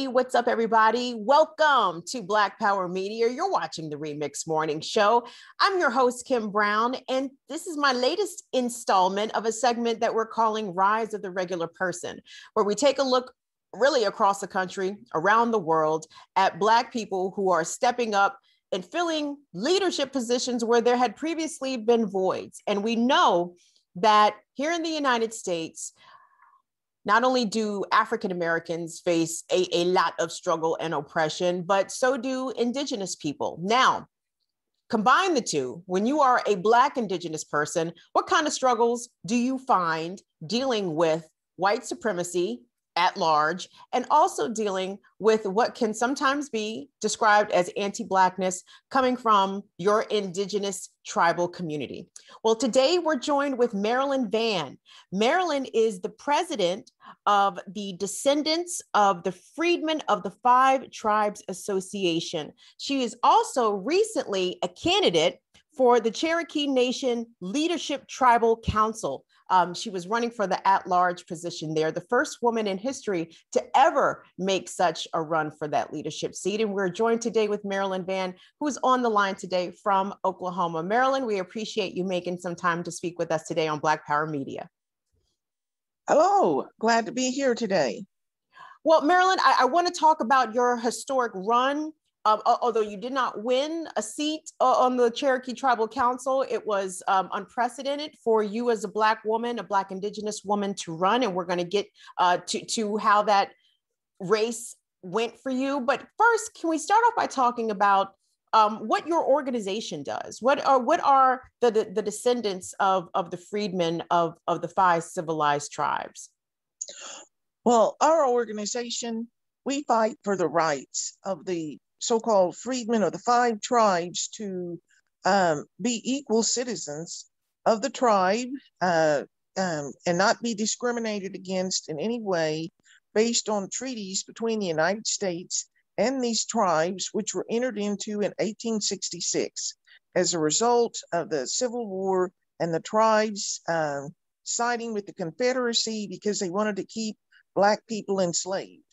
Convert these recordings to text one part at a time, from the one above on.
what's up, everybody? Welcome to Black Power Media. You're watching the Remix Morning Show. I'm your host, Kim Brown, and this is my latest installment of a segment that we're calling Rise of the Regular Person, where we take a look really across the country, around the world, at Black people who are stepping up and filling leadership positions where there had previously been voids. And we know that here in the United States, not only do African Americans face a lot of struggle and oppression, but so do Indigenous people. Now, combine the two. When you are a Black Indigenous person, what kind of struggles do you find dealing with white supremacy at large, and also dealing with what can sometimes be described as anti-Blackness coming from your Indigenous tribal community? Well, today we're joined with Marilyn Vann. Marilyn is the president of the Descendants of the Freedmen of the Five Tribes Association. She is also recently a candidate for the Cherokee Nation Leadership Tribal Council. She was running for the at-large position there, the first woman in history to ever make such a run for that leadership seat. And we're joined today with Marilyn Vann, who's on the line today from Oklahoma. Marilyn, we appreciate you making some time to speak with us today on Black Power Media. Hello, glad to be here today. Well, Marilyn, I want to talk about your historic run. Although you did not win a seat on the Cherokee Tribal Council, it was unprecedented for you as a Black woman, a Black Indigenous woman to run. And we're going to get to how that race went for you. But first, can we start off by talking about what your organization does? What are the descendants of the freedmen of the five civilized tribes? Well, our organization, we fight for the rights of the so-called freedmen of the five tribes to be equal citizens of the tribe and not be discriminated against in any way based on treaties between the United States and these tribes, which were entered into in 1866 as a result of the Civil War and the tribes siding with the Confederacy because they wanted to keep Black people enslaved.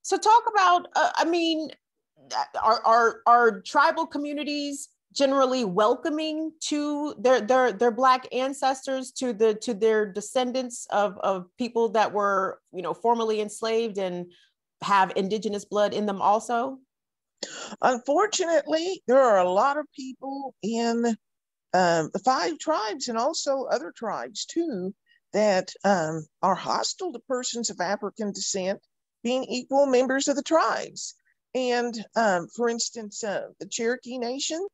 So talk about, are tribal communities generally welcoming to their Black ancestors, to their descendants of people that were, formerly enslaved and have Indigenous blood in them also? Unfortunately, there are a lot of people in the five tribes and also other tribes too that are hostile to persons of African descent being equal members of the tribes. And for instance, the Cherokee Nation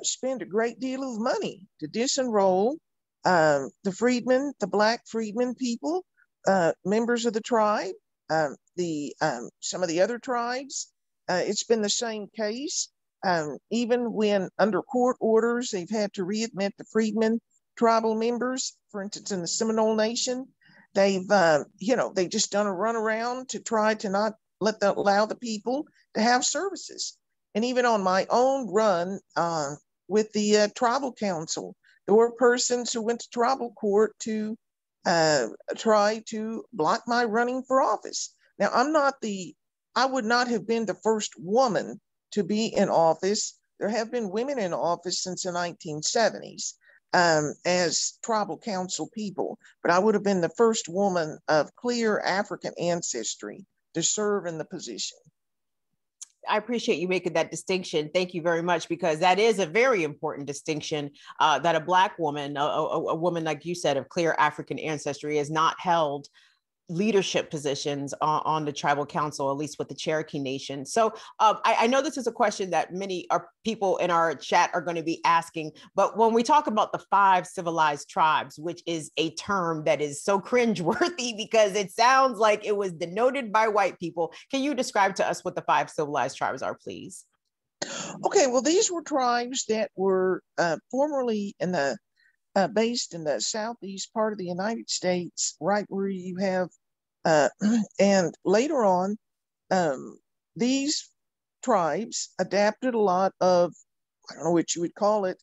spend a great deal of money to disenroll the freedmen, the Black freedmen people, members of the tribe, some of the other tribes. It's been the same case. Even when under court orders, they've had to readmit the freedmen tribal members. For instance, in the Seminole Nation, they've just done a runaround to try to not allow the people to have services. And even on my own run with the tribal council, there were persons who went to tribal court to try to block my running for office. Now, I would not have been the first woman to be in office. There have been women in office since the 1970s. As tribal council people, but I would have been the first woman of clear African ancestry to serve in the position. I appreciate you making that distinction. Thank you very much, because that is a very important distinction, that a Black woman, a woman, like you said, of clear African ancestry, is not held leadership positions on the tribal council, at least with the Cherokee Nation. So I know this is a question that many people in our chat are going to be asking, but when we talk about the five civilized tribes, which is a term that is so cringeworthy because it sounds like it was denoted by white people, can you describe to us what the five civilized tribes are, please? Okay, well, these were tribes that were formerly based in the southeast part of the United States, right where you have, and later on, these tribes adapted a lot of, I don't know what you would call it,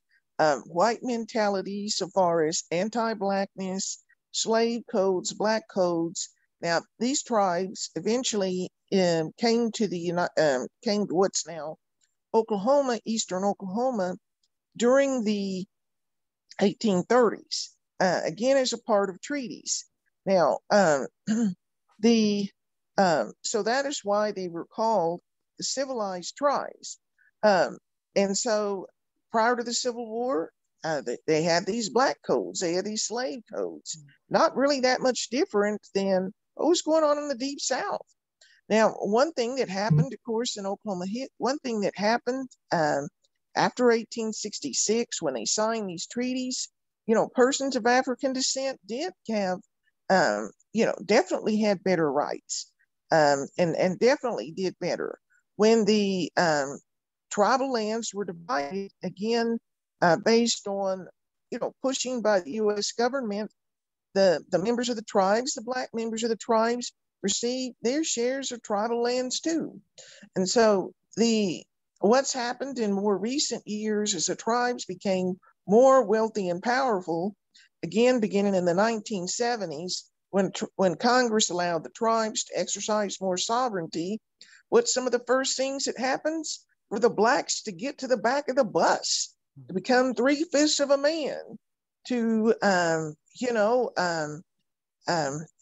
white mentality so far as anti-Blackness, slave codes, Black codes. Now, these tribes eventually came to what's now Oklahoma, eastern Oklahoma, during the 1830s, again as a part of treaties. Now, so that is why they were called the civilized tribes. And so prior to the Civil War, they had these black codes, they had these slave codes, not really that much different than what was going on in the Deep South. Now, one thing that happened, of course, in Oklahoma, one thing that happened after 1866, when they signed these treaties, persons of African descent did have, definitely had better rights, and definitely did better. When the tribal lands were divided, again, based on, pushing by the U.S. government, the members of the tribes, the black members of the tribes, received their shares of tribal lands too. And so what's happened in more recent years as the tribes became more wealthy and powerful, again, beginning in the 1970s, when Congress allowed the tribes to exercise more sovereignty, what's some of the first things that happens? For the blacks to get to the back of the bus, to become 3/5 of a man, to,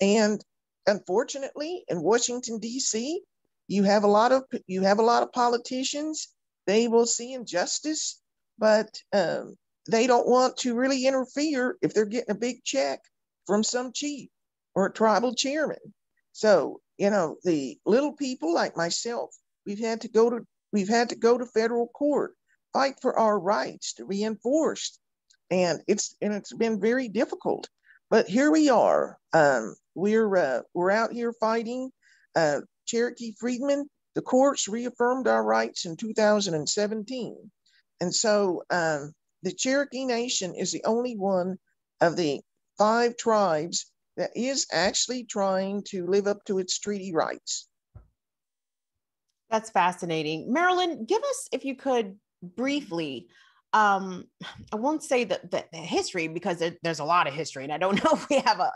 and unfortunately, in Washington, D.C., you have a lot of politicians. They will see injustice, but they don't want to really interfere if they're getting a big check from some chief or a tribal chairman. So, the little people like myself, we've had to go to federal court, fight for our rights to be enforced, and it's been very difficult. But here we are. We're out here fighting. Cherokee Freedmen, the courts reaffirmed our rights in 2017. And so the Cherokee Nation is the only one of the 5 tribes that is actually trying to live up to its treaty rights. That's fascinating. Marilyn, give us, if you could, briefly, I won't say the history, because there's a lot of history, and I don't know if we have a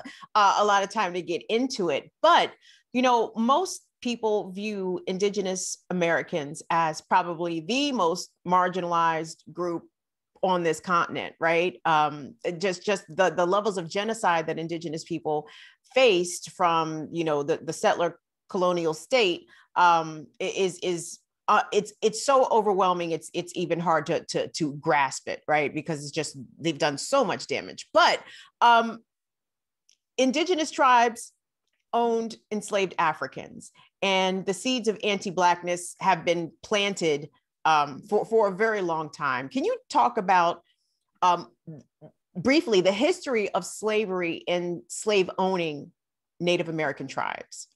lot of time to get into it. But, most people view Indigenous Americans as probably the most marginalized group on this continent, right? Just the levels of genocide that Indigenous people faced from, the settler colonial state is it's so overwhelming. It's even hard to grasp it, right? Because it's just, they've done so much damage. But Indigenous tribes owned enslaved Africans, and the seeds of anti-Blackness have been planted for a very long time. Can you talk about briefly the history of slavery and slave owning Native American tribes?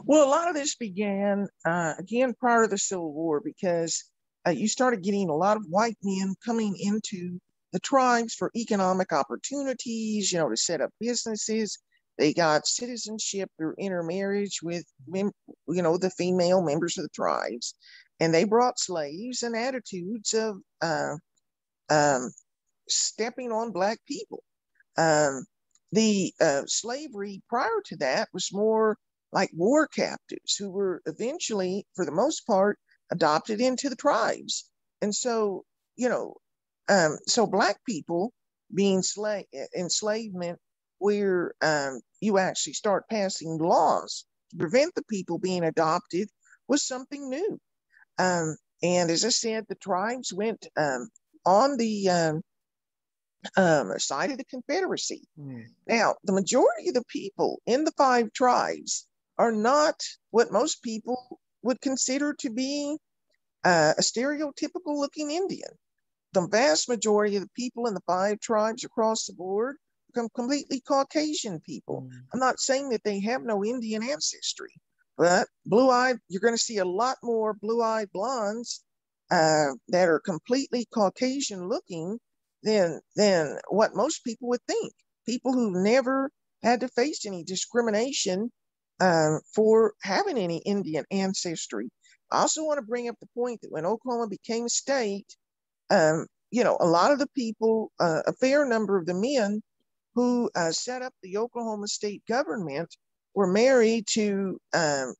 Well, a lot of this began, again, prior to the Civil War, because you started getting a lot of white men coming into the tribes for economic opportunities, to set up businesses. They got citizenship through intermarriage with, the female members of the tribes. And they brought slaves and attitudes of stepping on Black people. The slavery prior to that was more like war captives who were eventually, for the most part, adopted into the tribes. And so, so Black people being enslavement, where you actually start passing laws to prevent the people being adopted, was something new. And as I said, the tribes went on the side of the Confederacy. Now, the majority of the people in the 5 tribes are not what most people would consider to be a stereotypical looking Indian. The vast majority of the people in the 5 tribes across the board become completely Caucasian people. I'm not saying that they have no Indian ancestry, but blue-eyed, you're going to see a lot more blue-eyed blondes that are completely Caucasian looking than what most people would think. People who never had to face any discrimination for having any Indian ancestry. I also want to bring up the point that when Oklahoma became a state, a lot of the people, a fair number of the men who set up the Oklahoma state government were married to,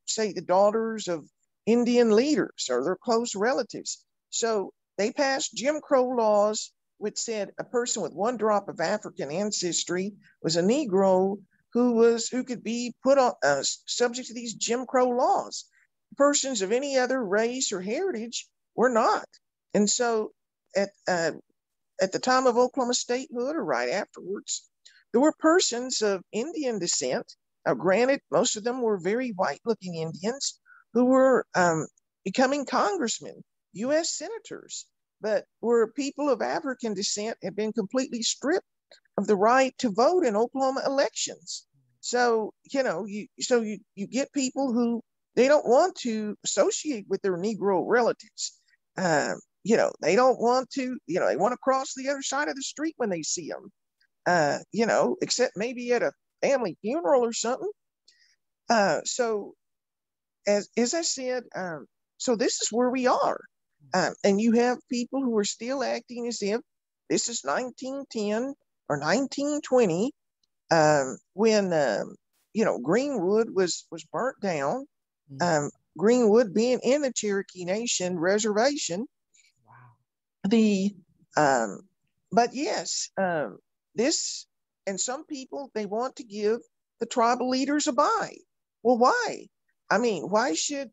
say, the daughters of Indian leaders or their close relatives. So they passed Jim Crow laws, which said a person with one drop of African ancestry was a Negro who could be put on subject to these Jim Crow laws. Persons of any other race or heritage were not. And so at the time of Oklahoma statehood or right afterwards, there were persons of Indian descent. Now, granted, most of them were very white-looking Indians who were becoming congressmen, U.S. senators, but were people of African descent had been completely stripped of the right to vote in Oklahoma elections. So, you get people who they don't want to associate with their Negro relatives. They don't want to, they want to cross the other side of the street when they see them, except maybe at a family funeral or something. So as I said, so this is where we are. And you have people who are still acting as if this is 1910 or 1920, when, Greenwood was burnt down. Greenwood being in the Cherokee Nation reservation. Wow. But yes, this, and some people, they want to give the tribal leaders a bye. Well, why? I mean, why should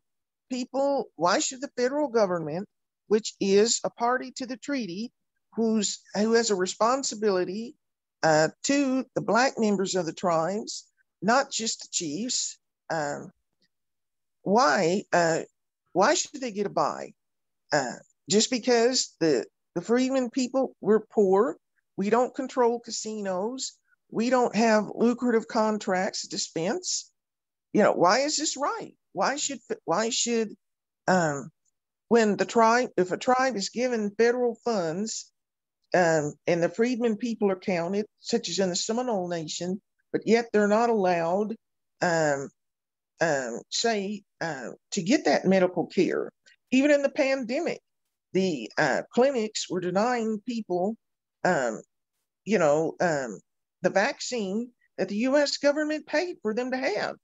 the federal government, which is a party to the treaty, who has a responsibility to the Black members of the tribes, not just the chiefs, why should they get a bye? Just because the Freedmen people, we're poor, we don't control casinos, we don't have lucrative contracts to dispense. Why is this right? Why should when if a tribe is given federal funds, and the Freedmen people are counted, such as in the Seminole Nation, but yet they're not allowed, to get that medical care. Even in the pandemic, the clinics were denying people, the vaccine that the U.S. government paid for them to have.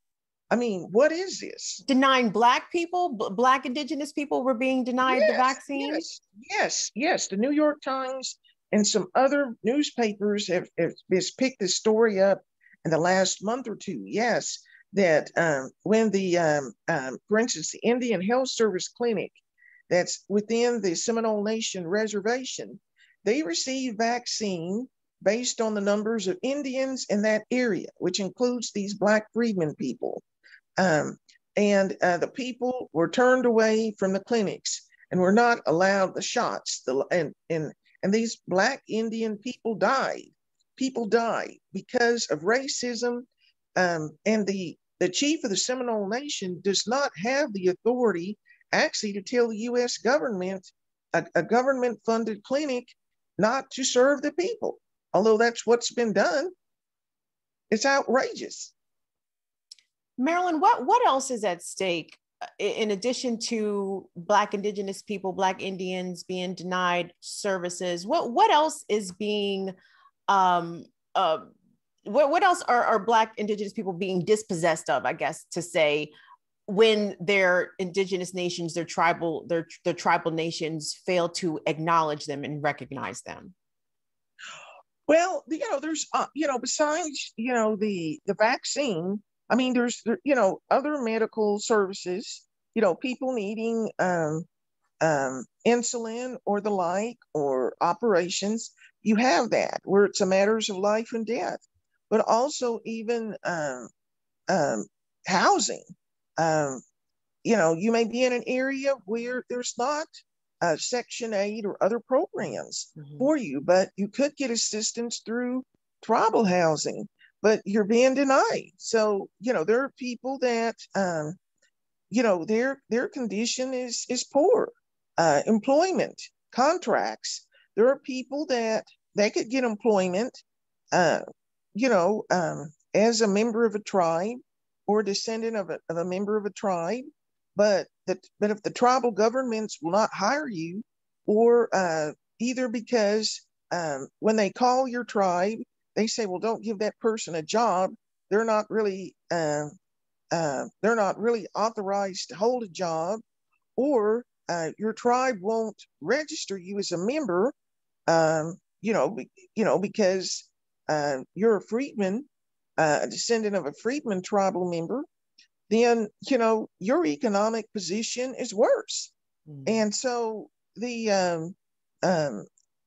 I mean, what is this? Denying Black people, Black Indigenous people were being denied the vaccine? Yes. The New York Times and some other newspapers have picked this story up in the last month or two. Yes, that when for instance, the Indian Health Service Clinic that's within the Seminole Nation reservation, they receive vaccine based on the numbers of Indians in that area, which includes these Black Freedmen people. And the people were turned away from the clinics and were not allowed the shots. And these Black Indian people died. People died because of racism. And the chief of the Seminole Nation does not have the authority actually to tell the U.S. government, a government-funded clinic, not to serve the people. Although that's what's been done. It's outrageous. Marilyn, what else is at stake in addition to Black Indigenous people, Black Indians being denied services? What else is being, what else are Black Indigenous people being dispossessed of, I guess, to say, when their indigenous nations, their tribal nations fail to acknowledge them and recognize them? Well, there's, besides, the vaccine, I mean, there's, other medical services, people needing insulin or the like, or operations. You have that where it's a matters of life and death, but also even housing. You may be in an area where there's not Section 8 or other programs for you, but you could get assistance through tribal housing, but you're being denied. So, there are people that, their condition is poor. Employment, contracts. There are people that they could get employment, as a member of a tribe or a descendant of a member of a tribe, but if the tribal governments will not hire you, or either because when they call your tribe, they say, well, don't give that person a job. They're not really they're not really authorized to hold a job, or your tribe won't register you as a member, because you're a freedman, a descendant of a freedman tribal member, then, your economic position is worse. And so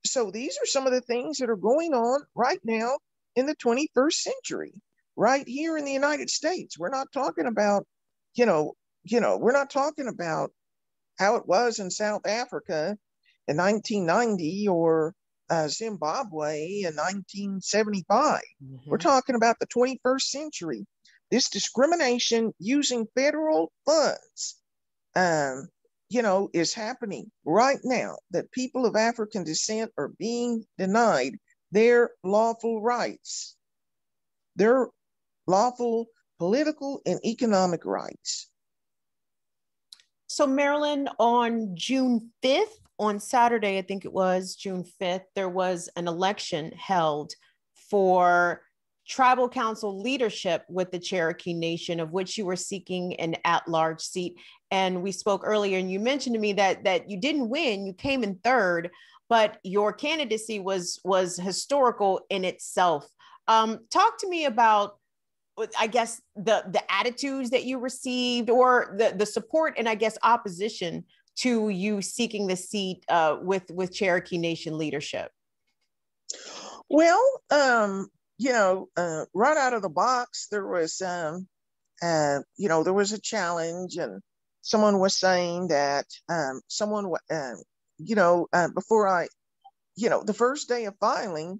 so these are some of the things that are going on right now in the 21st century, right here in the United States. We're not talking about, we're not talking about how it was in South Africa in 1990 or Zimbabwe in 1975. We're talking about the 21st century. This discrimination using federal funds, is happening right now, that people of African descent are being denied their lawful rights, their lawful political and economic rights. So Marilyn, on June 5th, on Saturday, I think it was June 5th, there was an election held for tribal council leadership with the Cherokee Nation, of which you were seeking an at-large seat. And we spoke earlier, and you mentioned to me that you didn't win, you came in third, but your candidacy was historical in itself. Talk to me about, I guess, the attitudes that you received, or the support and, I guess, opposition to you seeking the seat with Cherokee Nation leadership. Well, right out of the box, there was, there was a challenge, and someone was saying that before I, the first day of filing,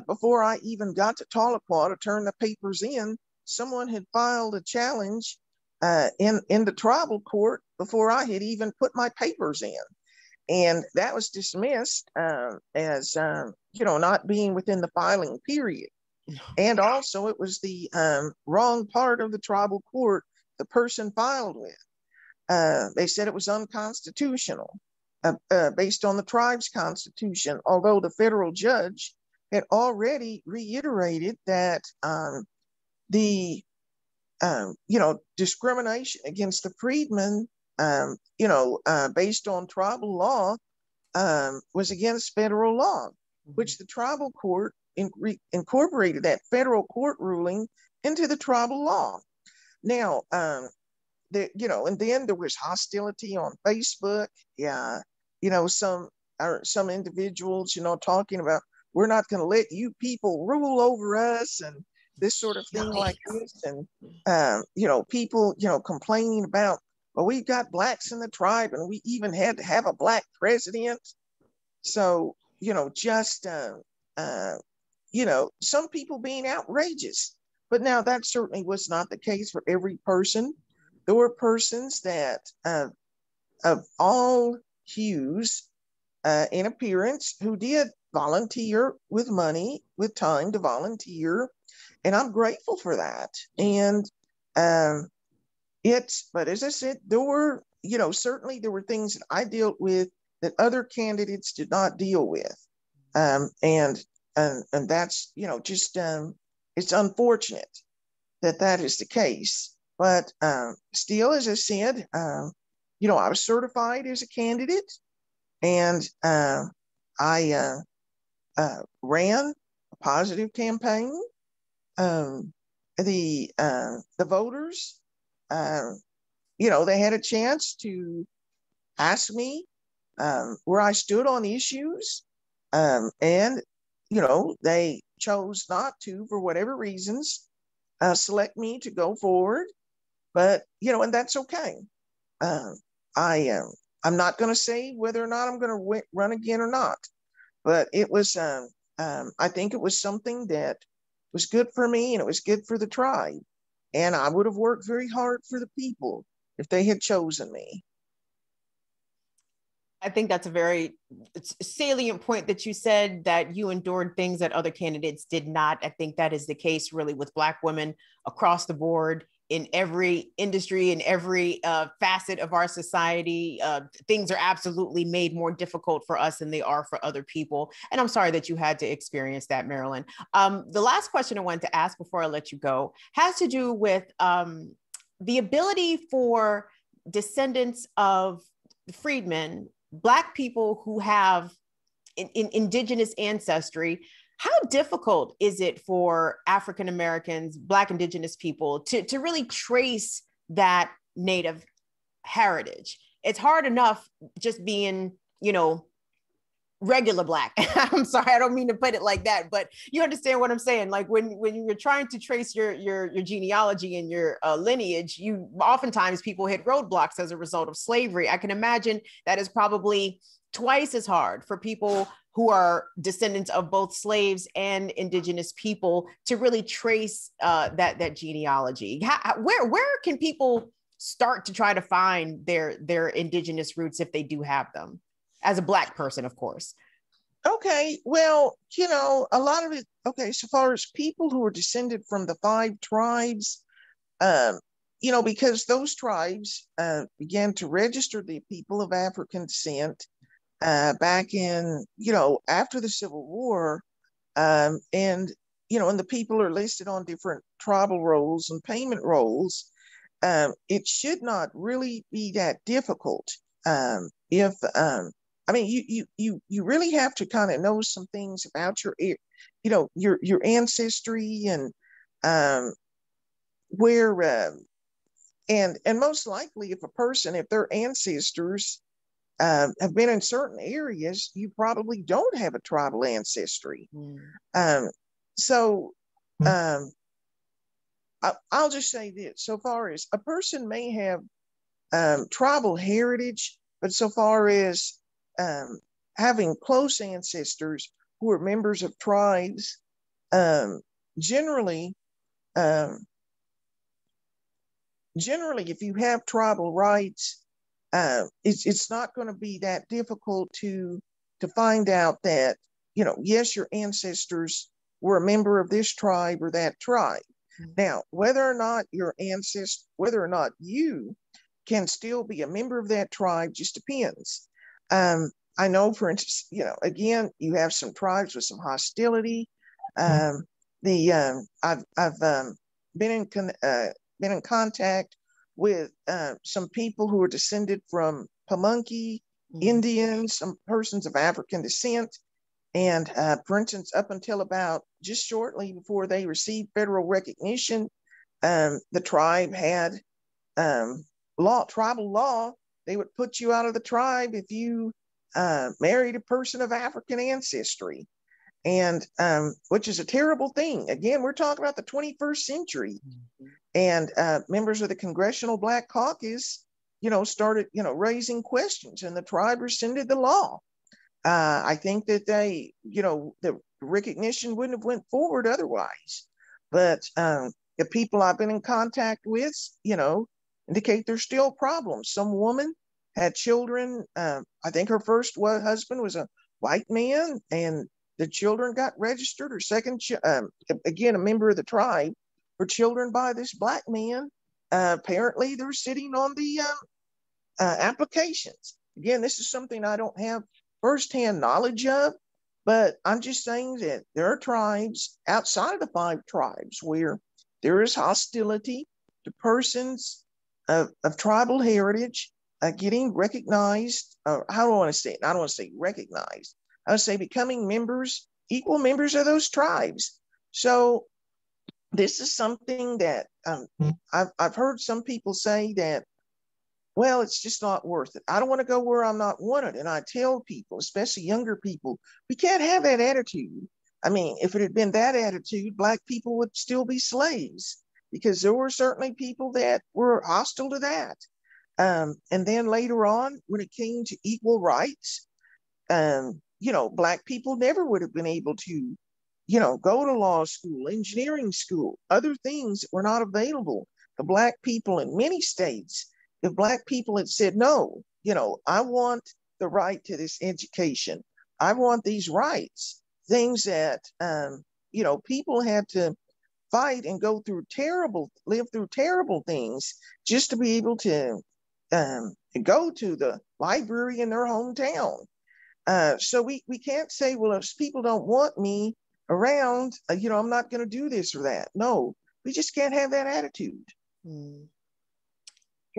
before I even got to Tahlequah to turn the papers in, someone had filed a challenge in the tribal court before I had even put my papers in. And that was dismissed as, not being within the filing period. And also it was the wrong part of the tribal court the person filed with. They said it was unconstitutional based on the tribe's constitution, although the federal judge had already reiterated that the discrimination against the freedmen, based on tribal law, was against federal law, which the tribal court incorporated that federal court ruling into the tribal law. Now, and then there was hostility on Facebook. Yeah, some individuals, talking about, we're not going to let you people rule over us, and this sort of thing like this. And, people, complaining about, well, we've got blacks in the tribe, and we even had to have a black president. So, some people being outrageous. But now that certainly was not the case for every person. There were persons that of all hues in appearance who did volunteer with money, with time to volunteer. And I'm grateful for that. And but as I said, there were, certainly there were things that I dealt with that other candidates did not deal with. And that's, it's unfortunate that is the case. But still, as I said, I was certified as a candidate, and I ran a positive campaign. The voters, they had a chance to ask me where I stood on issues, and they chose not to, for whatever reasons, select me to go forward. But and that's okay. I'm not going to say whether or not I'm going to run again or not, but it was I think it was something that was good for me, and it was good for the tribe, and I would have worked very hard for the people if they had chosen me. I think that's a very salient point that you said, that you endured things that other candidates did not. I think that is the case really with Black women across the board, in every industry, in every facet of our society. Things are absolutely made more difficult for us than they are for other people. And I'm sorry that you had to experience that, Marilyn. The last question I wanted to ask before I let you go has to do with the ability for descendants of freedmen, Black people who have indigenous ancestry, how difficult is it for African Americans, Black indigenous people to really trace that Native heritage? It's hard enough just being, regular Black. I'm sorry, I don't mean to put it like that, but you understand what I'm saying. Like when you're trying to trace your genealogy and your lineage, you oftentimes people hit roadblocks as a result of slavery. I can imagine that is probably twice as hard for people who are descendants of both slaves and indigenous people to really trace that genealogy. Where can people start to try to find their indigenous roots if they do have them? As a Black person, of course. Okay, well, a lot of it, okay, so far as people who are descended from the 5 tribes, because those tribes began to register the people of African descent back in, after the Civil War, and the people are listed on different tribal rolls and payment rolls. It should not really be that difficult if you really have to kind of know some things about your ancestry and where and most likely if their ancestors have been in certain areas, you probably don't have a tribal ancestry. I'll just say this: so far as a person may have tribal heritage, but so far as having close ancestors who are members of tribes, generally, if you have tribal rights, it's not going to be that difficult to find out that, yes, your ancestors were a member of this tribe or that tribe. Mm-hmm. Now, whether or not you can still be a member of that tribe just depends. I know, for instance, again, you have some tribes with some hostility. I've been in contact with some people who are descended from Pamunkey Indians, some persons of African descent, and for instance, up until about just shortly before they received federal recognition, the tribe had tribal law. They would put you out of the tribe if you married a person of African ancestry, and which is a terrible thing. Again, we're talking about the 21st century. Mm-hmm. And members of the Congressional Black Caucus, started, raising questions, and the tribe rescinded the law. I think that the recognition wouldn't have went forward otherwise. But the people I've been in contact with, indicate there's still problems. Some woman had children. I think her first husband was a white man, and the children got registered. Her second, again, a member of the tribe, her children by this Black man. Apparently, they're sitting on the applications. Again, this is something I don't have firsthand knowledge of, but I'm just saying that there are tribes outside of the 5 tribes where there is hostility to persons of tribal heritage getting recognized. How do I want to say it? I don't want to say recognized. I would say becoming equal members of those tribes. So this is something that I've heard some people say that, well, it's just not worth it. I don't want to go where I'm not wanted. And I tell people, especially younger people, we can't have that attitude. I mean, if it had been that attitude, Black people would still be slaves, because there were certainly people that were hostile to that. And then later on, when it came to equal rights, Black people never would have been able to, go to law school, engineering school, other things that were not available to Black people in many states. If Black people had said, no, I want the right to this education, I want these rights, things that, people had to fight and live through terrible things just to be able to go to the library in their hometown. So we can't say, well, if people don't want me around, I'm not going to do this or that. No, we just can't have that attitude.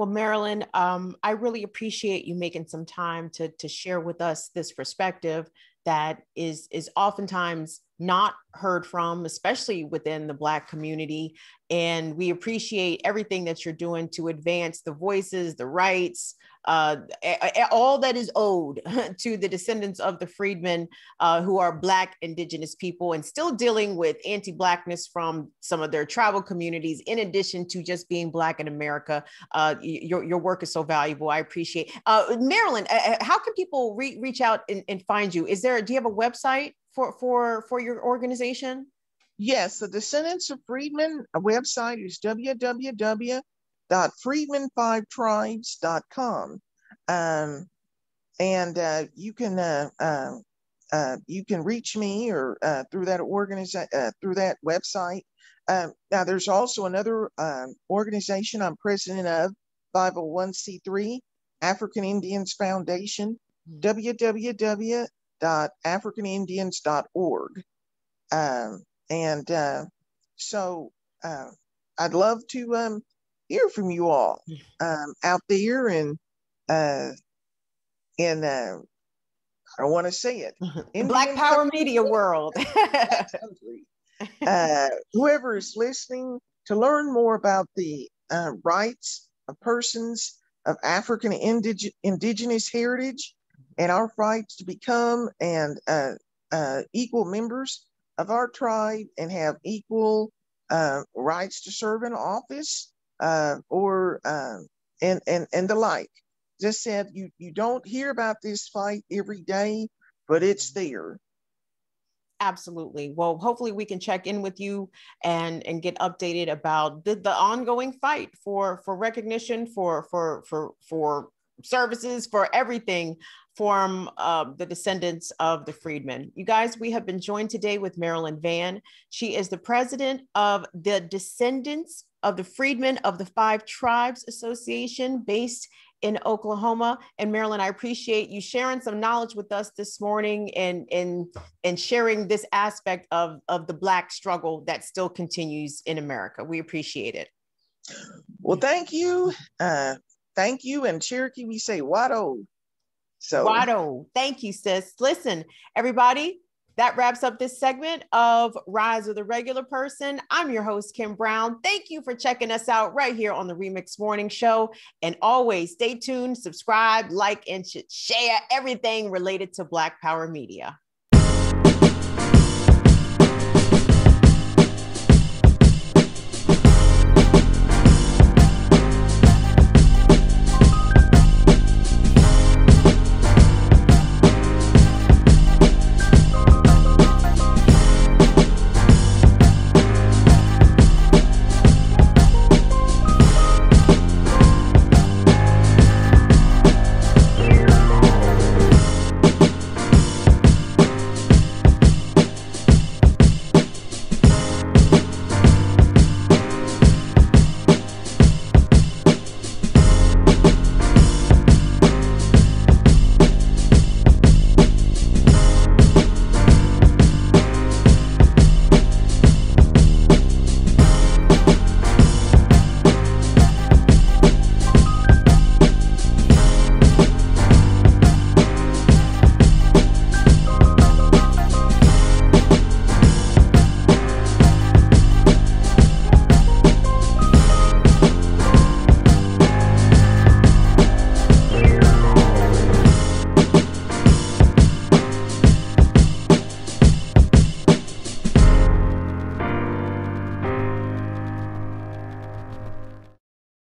Well, Marilyn, I really appreciate you making some time to share with us this perspective that is oftentimes not heard from, especially within the Black community. And we appreciate everything that you're doing to advance the voices, the rights, all that is owed to the descendants of the freedmen who are Black Indigenous people and still dealing with anti-Blackness from some of their tribal communities, in addition to just being Black in America. Your work is so valuable. I appreciate. Marilyn, how can people reach out and find you? Do you have a website for your organization? Yes, the Descendants of Freedmen website is www.freedmen5tribes.com. And you can reach me or through that website. Now, there's also another organization I'm president of, 501c3, African Indians Foundation, www.africanindians.org. So I'd love to hear from you all out there in I don't want to say it, Black Power Media world. Whoever is listening, to learn more about the rights of persons of African Indigenous heritage and our rights to become equal members of our tribe and have equal rights to serve in office or and the like. Just said, you don't hear about this fight every day, but it's there. Absolutely. Well, hopefully we can check in with you and get updated about the ongoing fight for recognition, for services, for everything from the descendants of the freedmen. You guys, we have been joined today with Marilyn Vann. She is the president of the Descendants of the Freedmen of the Five Tribes Association, based in Oklahoma. And Marilyn, I appreciate you sharing some knowledge with us this morning and sharing this aspect of the Black struggle that still continues in America. We appreciate it. Well, thank you. Thank you. And Cherokee, we say Wado. So Wado. Thank you, sis. Listen, everybody, that wraps up this segment of Rise of the Regular Person. I'm your host, Kim Brown. Thank you for checking us out right here on the Remix Morning Show. And always stay tuned, subscribe, like, and share everything related to Black Power Media.